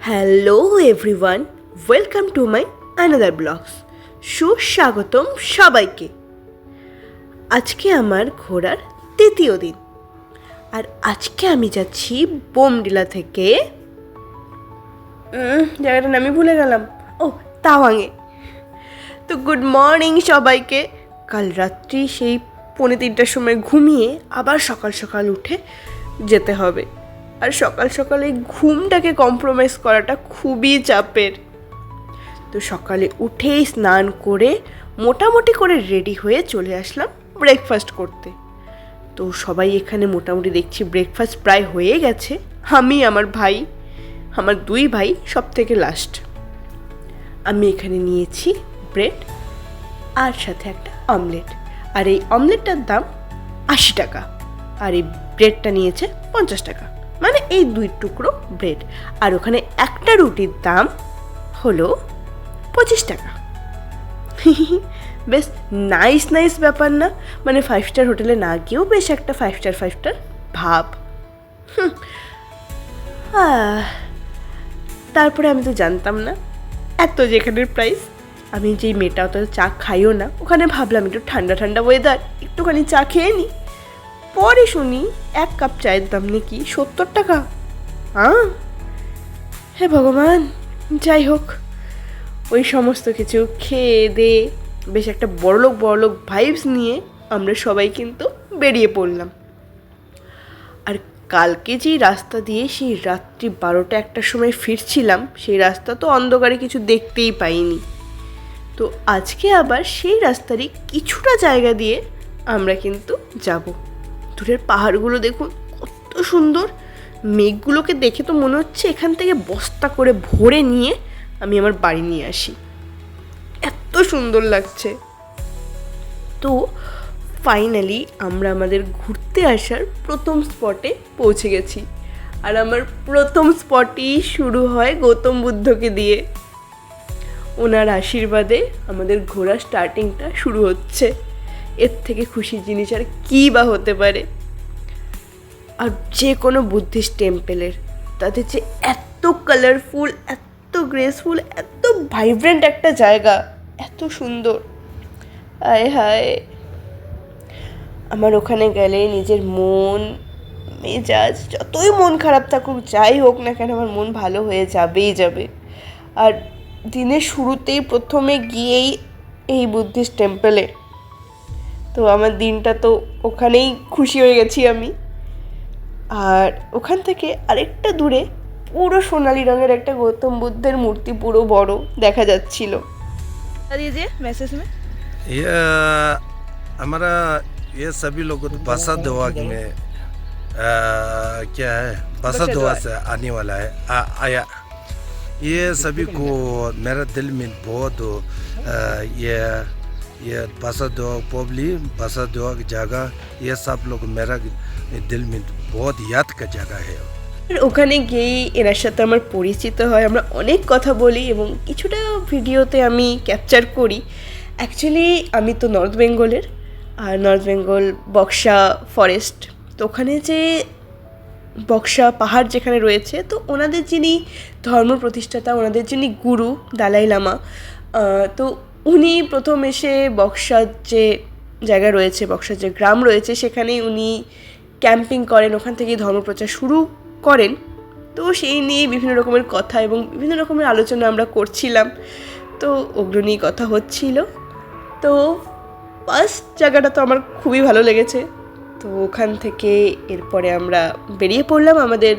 Hello everyone, welcome to my another blogs. সুস্বাগতম সবাইকে। আজকে আমার ঘোরার তৃতীয় দিন, আর আজকে আমি যাচ্ছি বোমডিলা থেকে জায়গাটার নামই ভুলে গেলাম, তাওয়াংয়ে। তো গুড মর্নিং সবাইকে। কাল রাত্রি সেই 2:45টার সময় ঘুমিয়ে আবার সকাল সকাল উঠে যেতে হবে, আর সকাল সকালে ঘুমটাকে কম্প্রোমাইজ করাটা খুবই চাপের। তো সকালে উঠেই স্নান করে মোটামুটি করে রেডি হয়ে চলে আসলাম ব্রেকফাস্ট করতে। তো সবাই এখানে মোটামুটি দেখছি ব্রেকফাস্ট প্রায় হয়ে গেছে। আমি, আমার ভাই, আমার 2 ভাই সব থেকে লাস্ট। আমি এখানে নিয়েছি ব্রেড আর সাথে একটা অমলেট, আর এই অমলেটটার দাম 80 টাকা, আর এই ব্রেডটা নিয়েছে 50 টাকা, মানে এই 2 টুকরো ব্রেড। আর ওখানে একটা রুটির দাম হলো 25 টাকা। বেশ নাইস ব্যাপার না? মানে 5 স্টার হোটেলে না গিয়েও বেশ একটা 5 স্টার ভাব। তারপরে আমি তো জানতাম না এত যেখানের প্রাইস। আমি যেই মেয়েটা অত চা খাইও না, ওখানে ভাবলাম একটু ঠান্ডা ঠান্ডা ওয়েদার, একটুখানি চা খেয়ে নিই। পরে শুনি 1 কাপ চায়ের দাম নাকি 70 টাকা। হে ভগবান! যাই হোক, ওই সমস্ত কিছু খেয়ে দে বেশ একটা বড়লোক ভাইবস নিয়ে আমরা সবাই কিন্তু বেরিয়ে পড়লাম। আর কালকে যেই রাস্তা দিয়ে সেই রাত্রি 12টা-1টার সময় ফিরছিলাম, সেই রাস্তা তো অন্ধকারে কিছু দেখতেই পাইনি। তো আজকে আবার সেই রাস্তারই কিছুটা জায়গা দিয়ে আমরা কিন্তু যাব। দূরের পাহাড়গুলো দেখুন কত সুন্দর। মেঘগুলোকে দেখে তো মনে হচ্ছে এখান থেকে বস্তা করে ভরে নিয়ে আমি আমার বাড়ি নিয়ে আসি, এত সুন্দর লাগছে। তো ফাইনালি আমরা আমাদের ঘুরতে আসার প্রথম স্পটে পৌঁছে গেছি, আর আমার প্রথম স্পটই শুরু হয় গৌতম বুদ্ধকে দিয়ে। ওনার আশীর্বাদে আমাদের ঘোরা স্টার্টিংটা শুরু হচ্ছে। এর থেকে খুশির জিনিস আর কী বা হতে পারে? আর যে কোনো বুদ্ধিস্ট টেম্পেলের তাদের যে এত কালারফুল, এত গ্রেসফুল, এত ভাইব্রেন্ট একটা জায়গা, এত সুন্দর, হায় হায়! আমার ওখানে গেলে নিজের মন মেজাজ যতই মন খারাপ থাকুক, যাই হোক না কেন, আমার মন ভালো হয়ে যাবে। আর দিনের শুরুতেই প্রথমে গিয়েই এই বুদ্ধিস্ট টেম্পেলে, তো আমার দিনটা তো ওখানেই খুশি হয়ে গেছি আমি। আর ওখান থেকে আরেকটা দূরে পুরো সোনালি রঙের একটা গৌতম বুদ্ধের মূর্তি পুরো বড় দেখা যাচ্ছিল। मैसेज में ये हमारा ये सभी लोगों को बसा दुआ में क्या है, बसा दुआ से आने वाला है आया। ये सभी को मेरा दिल में बहुत ये बसा दुआ पब्लिक, बसा दुआ की जगह, ये सब लोग मेरा दिल में बहुत याद का जगह है। ওখানে গিয়েই এনার সাথে আমার পরিচিত হয়, আমরা অনেক কথা বলি এবং কিছুটা ভিডিওতে আমি ক্যাপচার করি। অ্যাকচুয়ালি আমি তো নর্থ বেঙ্গলের, আর নর্থ বেঙ্গল বক্সা ফরেস্ট, তো ওখানে যে বক্সা পাহাড় যেখানে রয়েছে, তো ওনাদের যিনি ধর্ম প্রতিষ্ঠাতা, ওনাদের যিনি গুরু দালাই লামা, তো উনি প্রথম এসে বক্সার যে জায়গা রয়েছে, বক্সার যে গ্রাম রয়েছে, সেখানেই উনি ক্যাম্পিং করেন, ওখান থেকেই ধর্মপ্রচার শুরু করেন। তো সেই নিয়ে বিভিন্ন রকমের কথা এবং বিভিন্ন রকমের আলোচনা আমরা করছিলাম, তো ওগুলো নিয়ে কথা হচ্ছিল। তো ফার্স্ট জায়গাটা তো আমার খুবই ভালো লেগেছে। তো ওখান থেকে এরপরে আমরা বেরিয়ে পড়লাম আমাদের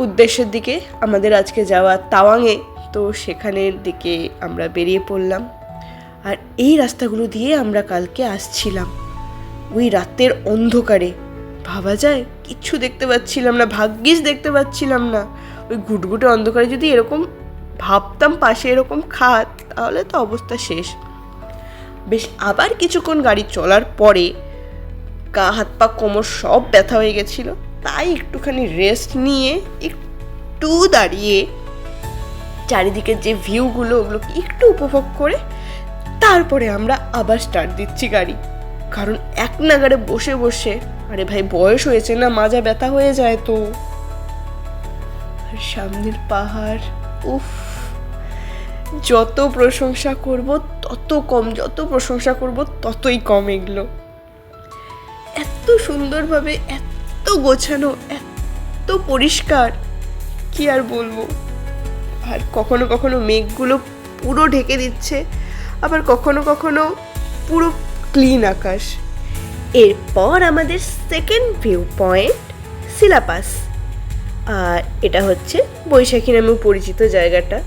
উদ্দেশ্যের দিকে, আমাদের আজকে যাওয়া তাওয়াংয়ে। তো সেখানের দিকে আমরা বেরিয়ে পড়লাম, আর এই রাস্তাগুলো দিয়ে আমরা কালকে আসছিলাম ওই রাতের অন্ধকারে। ভাবা যায় কিচ্ছু দেখতে পাচ্ছিলাম না, ভাগ্যিস দেখতে পাচ্ছিলাম না। ওই ঘুটঘুটে অন্ধকারে যদি এরকম ভাবতাম পাশে এরকম খাত, তাহলে তো অবস্থা শেষ। বেশ আবার কিছুক্ষণ গাড়ি চলার পরে গা হাত পা কোমর সব ব্যথা হয়ে গেছিলো, তাই একটুখানি রেস্ট নিয়ে একটু দাঁড়িয়ে চারিদিকের যে ভিউগুলো ওগুলোকে একটু উপভোগ করে তারপরে আমরা আবার স্টার্ট দিচ্ছি গাড়ি। কারণ এক নাগারে বসে বসে, আরে ভাই বয়স হয়েছে না, মাজা ব্যথা হয়ে যায়। তো সামনের পাহাড়, উফ, যত প্রশংসা করব তত কম, যত প্রশংসা করব ততই কম। এগুলো এত সুন্দরভাবে, এত গোছানো, এত পরিষ্কার, কি আর বলবো। আর কখনো কখনো মেঘগুলো পুরো ঢেকে দিচ্ছে, আবার কখনো কখনো পুরো ক্লিন আকাশ। এরপর আমাদের সেকেন্ড ভিউ পয়েন্ট সিলাপাস। আর এটা হচ্ছে বৈশাখী নামেও পরিচিত জায়গাটা।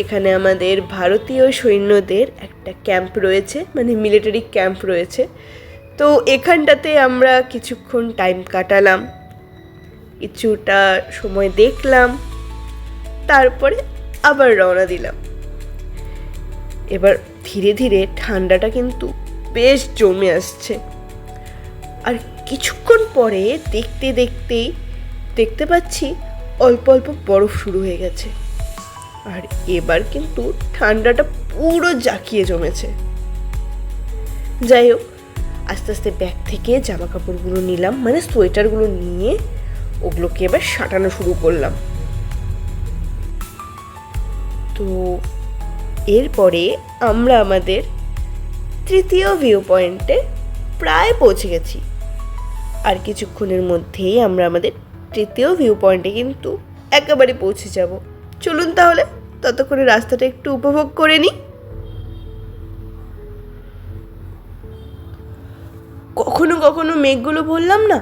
এখানে আমাদের ভারতীয় সৈন্যদের একটা ক্যাম্প রয়েছে, মানে মিলিটারি ক্যাম্প রয়েছে। তো এখানটাতে আমরা কিছুক্ষণ টাইম কাটালাম, কিছুটা সময় দেখলাম, তারপরে আবার রওনা দিলাম। এবার ধীরে ধীরে ঠান্ডাটা কিন্তু বেশ জমে আসছে। আর কিছুক্ষণ পরে দেখতে দেখতেই দেখতে পাচ্ছি অল্প অল্প বরফ শুরু হয়ে গেছে। আর এবার কিন্তু ঠান্ডাটা পুরো জাঁকিয়ে জমেছে। যাই হোক, আস্তে আস্তে ব্যাগ থেকে জামা কাপড়গুলো নিলাম, মানে সোয়েটারগুলো নিয়ে ওগুলোকে এবার সাঁটানো শুরু করলাম। তো এরপরে আমরা আমাদের তৃতীয় ভিউ পয়েন্টে প্রায় পৌঁছে গেছি। আর কিছুক্ষণের মধ্যেই আমরা আমাদের তৃতীয় ভিউ পয়েন্টে কিন্তু একেবারে পৌঁছে যাব। চলুন তাহলে ততক্ষণে রাস্তাটা একটু উপভোগ করে নিই। কখনো কখনো মেঘগুলো বললাম না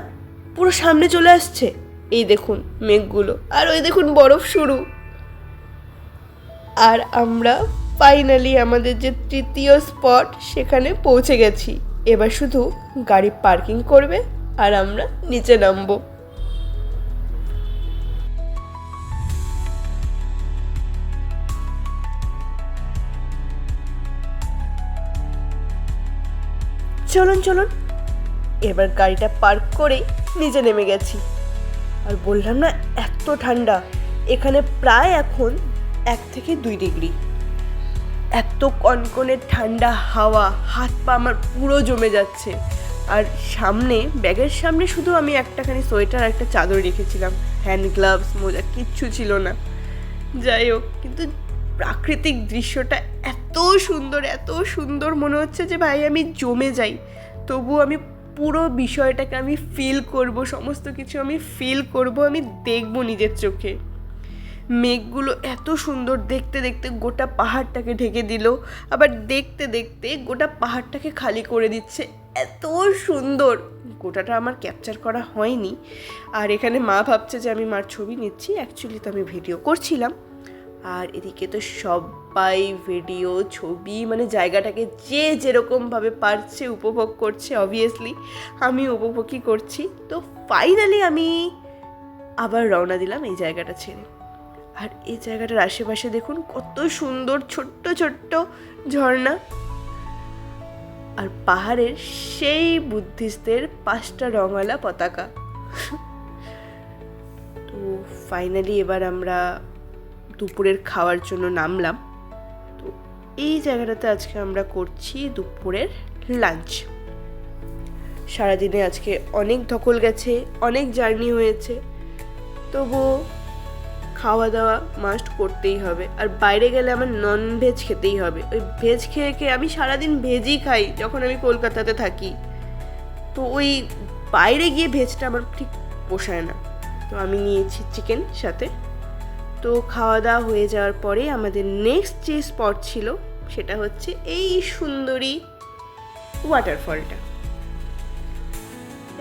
পুরো সামনে চলে আসছে, এই দেখুন মেঘগুলো, আর ওই দেখুন বরফ শুরু। আর আমরা ফাইনালি আমাদের যে তৃতীয় স্পট সেখানে পৌঁছে গেছি। এবার শুধু গাড়ি পার্কিং করবে আর আমরা নিচে নামবো। চলুন চলুন, এবার গাড়িটা পার্ক করেই নিচে নেমে গেছি। আর বললাম না এত ঠান্ডা, এখানে প্রায় এখন 1 থেকে 2 ডিগ্রি। এত কনকনে ঠান্ডা হাওয়া, হাত পা আমার পুরো জমে যাচ্ছে। আর সামনে, ব্যাগের সামনে শুধু আমি একটাখানি সোয়েটার আর একটা চাদর রেখেছিলাম, হ্যান্ড গ্লাভস, মোজা কিচ্ছু ছিল না। যাই হোক, কিন্তু প্রাকৃতিক দৃশ্যটা এত সুন্দর, এত সুন্দর, মনে হচ্ছে যে ভাই আমি জমে যাই। তবু আমি পুরো বিষয়টাকে আমি ফিল করব, সমস্ত কিছু আমি ফিল করব, আমি দেখব নিজের চোখে। মেঘগুলো এত সুন্দর, দেখতে দেখতে গোটা পাহাড়টাকে ঢেকে দিল, আবার দেখতে দেখতে গোটা পাহাড়টাকে খালি করে দিচ্ছে। এত সুন্দর, গোটাটা আমার ক্যাপচার করা হয়নি। আর এখানে মা ভাবছে যে আমি মার ছবি নিচ্ছি, অ্যাকচুয়ালি তো আমি ভিডিও করছিলাম। আর এদিকে তো সবাই ভিডিও, ছবি, মানে জায়গাটাকে যে যেরকমভাবে পারছে উপভোগ করছে। অবভিয়াসলি আমি উপভোগই করছি। তো ফাইনালি আমি আবার রওনা দিলাম এই জায়গাটা ছেড়ে। আর এই জায়গাটার আশেপাশে দেখুন কত সুন্দর ছোট্ট ছোট্ট ঝর্ণা, আর পাহাড়ের সেই বুদ্ধিস্টদের 5টা রঙালা পতাকা। তো ফাইনালি এবার আমরা দুপুরের খাওয়ার জন্য নামলাম। তো এই জায়গাটাতে আজকে আমরা করছি দুপুরের লাঞ্চ। সারাদিনে আজকে অনেক ধকল গেছে, অনেক জার্নি হয়েছে, তবু খাওয়া দাওয়া মাস্ট করতেই হবে। আর বাইরে গেলে আমার নন ভেজ খেতেই হবে। ওই ভেজ খেয়ে খেয়ে আমি সারাদিন ভেজই খাই যখন আমি কলকাতাতে থাকি। তো ওই বাইরে গিয়ে ভেজটা আমার ঠিক পোষায় না। তো আমি নিয়েছি চিকেন সাথে। তো খাওয়া দাওয়া হয়ে যাওয়ার পরে আমাদের নেক্সট যে স্পট ছিল সেটা হচ্ছে এই সুন্দরী ওয়াটারফলটা।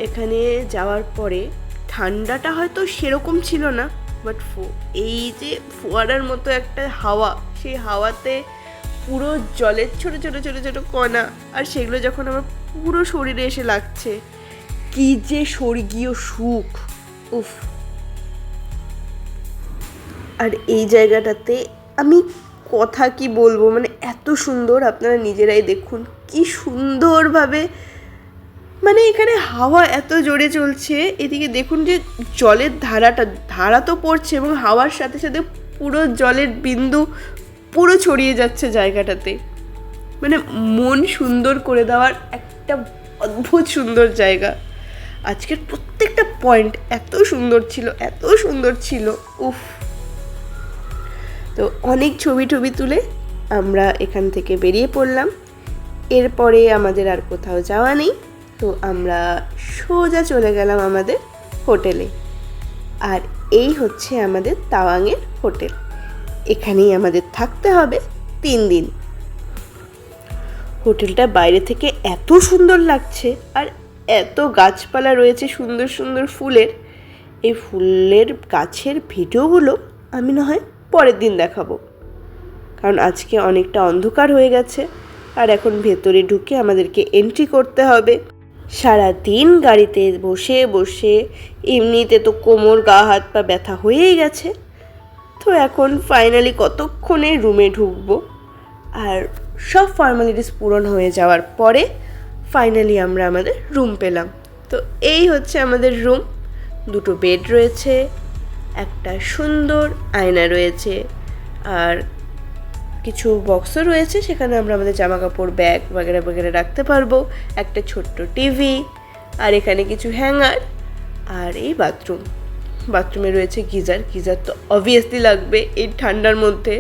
এখানে যাওয়ার পরে ঠান্ডাটা হয়তো সেরকম ছিল না, বাট এই যে ফোয়ারার মতো একটা হাওয়া, সেই হাওয়াতে পুরো জলের ছোটো ছোটো ছোটো ছোটো কণা, আর সেগুলো যখন আমার পুরো শরীরে এসে লাগছে, কি যে স্বর্গীয় সুখ, উফ। আর এই জায়গাটাতে আমি কথা কি বলবো, মানে এত সুন্দর, আপনারা নিজেরাই দেখুন কি সুন্দরভাবে, মানে এখানে হাওয়া এত জোরে চলছে। এদিকে দেখুন যে জলের ধারা তো পড়ছে, এবং হাওয়ার সাথে সাথে পুরো জলের বিন্দু পুরো ছড়িয়ে যাচ্ছে জায়গাটাতে। মানে মন সুন্দর করে দেওয়ার একটা অদ্ভুত সুন্দর জায়গা। আজকের প্রত্যেকটা পয়েন্ট এত সুন্দর ছিল উফ। তো অনেক ছবি তুলে আমরা এখান থেকে বেরিয়ে পড়লাম। এরপরে আমাদের আর কোথাও যাওয়া নেই, তো আমরা সোজা চলে গেলাম আমাদের হোটেলে। আর এই হচ্ছে আমাদের তাওয়াংয়ের হোটেল। এখানেই আমাদের থাকতে হবে 3 দিন। হোটেলটা বাইরে থেকে এত সুন্দর লাগছে, আর এত গাছপালা রয়েছে সুন্দর ফুলের। এই ফুলের গাছের ভিডিওগুলো আমি না হয় পরের দিন দেখাবো, কারণ আজকে অনেকটা অন্ধকার হয়ে গেছে আর এখন ভেতরে ঢুকে আমাদেরকে এন্ট্রি করতে হবে। সারা দিন গাড়িতে বসে এমনিতে তো কোমর গা হাত পা ব্যথা হয়েই গেছে। তো এখন ফাইনালি কতক্ষণে রুমে ঢুকবো, আর সব ফর্মালিটিস পূরণ হয়ে যাওয়ার পরে ফাইনালি আমরা আমাদের রুম পেলাম। তো এই হচ্ছে আমাদের রুম। 2টো বেড রয়েছে, একটা সুন্দর আয়না রয়েছে, আর কিছু বক্সও রয়েছে, সেখানে আমরা আমাদের জামা কাপড় ব্যাগ বগেরা রাখতে পারবো। একটা ছোট্ট টিভি, আর এখানে কিছু হ্যাঙ্গার, আর এই বাথরুমে রয়েছে গিজার তো অবভিয়াসলি লাগবে এই ঠান্ডার মধ্যে।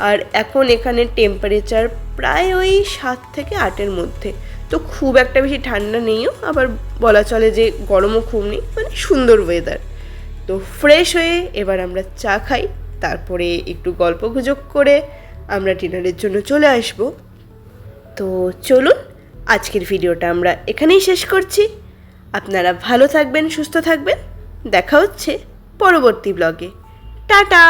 আর এখন এখানে টেম্পারেচার প্রায় ওই 7 থেকে 8-এর মধ্যে, তো খুব একটা বেশি ঠান্ডা নেইও, আবার বলা চলে যে গরমও খুব নেই, মানে সুন্দর ওয়েদার। তো ফ্রেশ হয়ে এবার আমরা চা খাই, তারপরে একটু গল্প গুজব করে আমরা ডিনারের জন্য চলে আসব। তো চলুন, আজকের ভিডিওটা আমরা এখানেই শেষ করছি। আপনারা ভালো থাকবেন, সুস্থ থাকবেন। দেখা হচ্ছে পরবর্তী ব্লগে। টাটা।